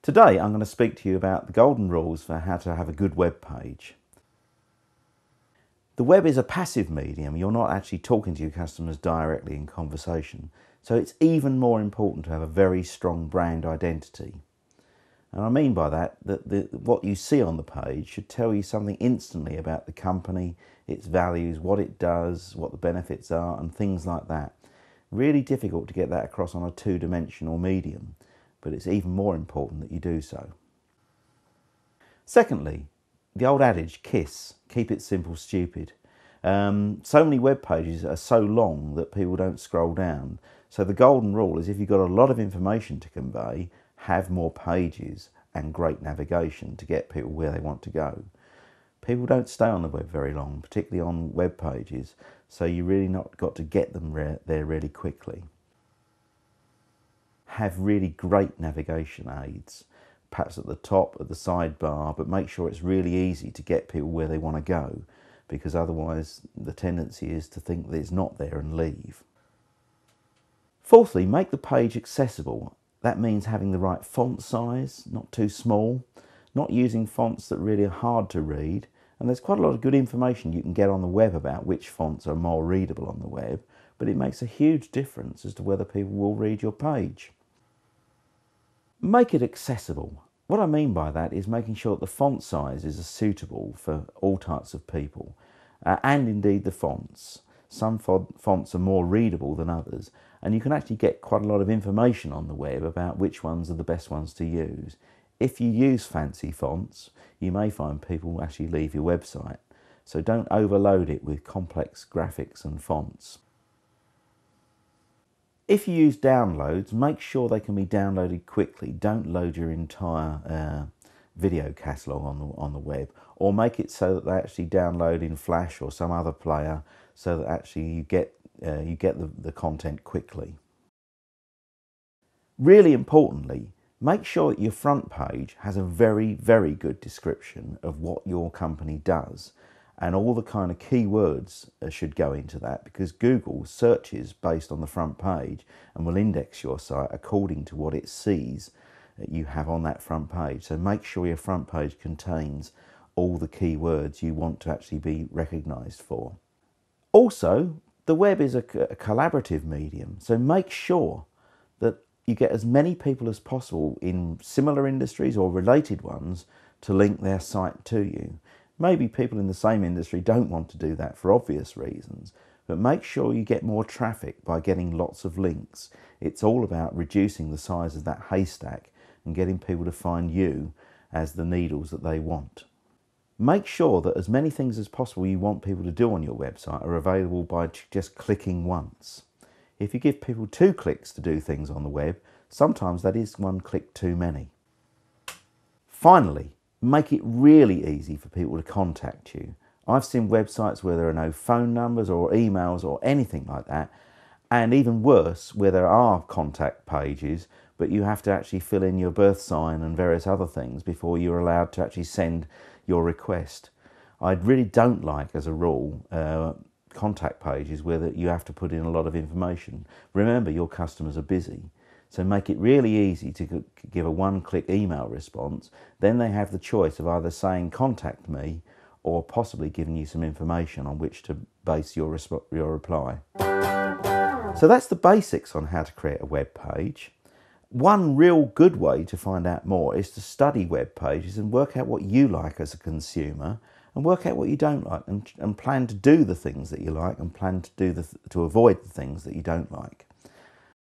Today I'm going to speak to you about the golden rules for how to have a good web page. The web is a passive medium. You're not actually talking to your customers directly in conversation, so it's even more important to have a very strong brand identity. And I mean by that what you see on the page should tell you something instantly about the company, its values, what it does, what the benefits are, and things like that. Really difficult to get that across on a two-dimensional medium, but it's even more important that you do so. Secondly, the old adage, KISS, keep it simple, stupid. So many web pages are so long that people don't scroll down. So the golden rule is if you've got a lot of information to convey, have more pages and great navigation to get people where they want to go. People don't stay on the web very long, particularly on web pages, so you really not got to get them there really quickly. Have really great navigation aids, perhaps at the top, at the sidebar, but make sure it's really easy to get people where they want to go, because otherwise the tendency is to think that it's not there and leave. Fourthly, make the page accessible. That means having the right font size, not too small, not using fonts that really are hard to read, and there's quite a lot of good information you can get on the web about which fonts are more readable on the web, but it makes a huge difference as to whether people will read your page. Make it accessible. What I mean by that is making sure that the font sizes are suitable for all types of people, and indeed the fonts. Some fonts are more readable than others, and you can actually get quite a lot of information on the web about which ones are the best ones to use. If you use fancy fonts, you may find people actually leave your website, so don't overload it with complex graphics and fonts. If you use downloads, make sure they can be downloaded quickly. Don't load your entire video catalogue on the web, or make it so that they actually download in Flash or some other player, so that actually you get the content quickly. Really importantly, make sure that your front page has a very, very good description of what your company does, and all the kind of keywords should go into that, because Google searches based on the front page and will index your site according to what it sees that you have on that front page. So make sure your front page contains all the keywords you want to actually be recognised for. Also, the web is a collaborative medium, so make sure that you get as many people as possible in similar industries or related ones to link their site to you. Maybe people in the same industry don't want to do that for obvious reasons, but make sure you get more traffic by getting lots of links. It's all about reducing the size of that haystack and getting people to find you as the needles that they want. Make sure that as many things as possible you want people to do on your website are available by just clicking once. If you give people 2 clicks to do things on the web, sometimes that is 1 click too many. Finally, make it really easy for people to contact you. I've seen websites where there are no phone numbers or emails or anything like that, and even worse, where there are contact pages, but you have to actually fill in your birth sign and various other things before you're allowed to actually send your request. I really don't like, as a rule, contact pages where you have to put in a lot of information. Remember, your customers are busy. So make it really easy to give a 1-click email response. Then they have the choice of either saying contact me or possibly giving you some information on which to base your reply. So that's the basics on how to create a web page. One real good way to find out more is to study web pages and work out what you like as a consumer, and work out what you don't like, and plan to do the things that you like and plan to avoid the things that you don't like.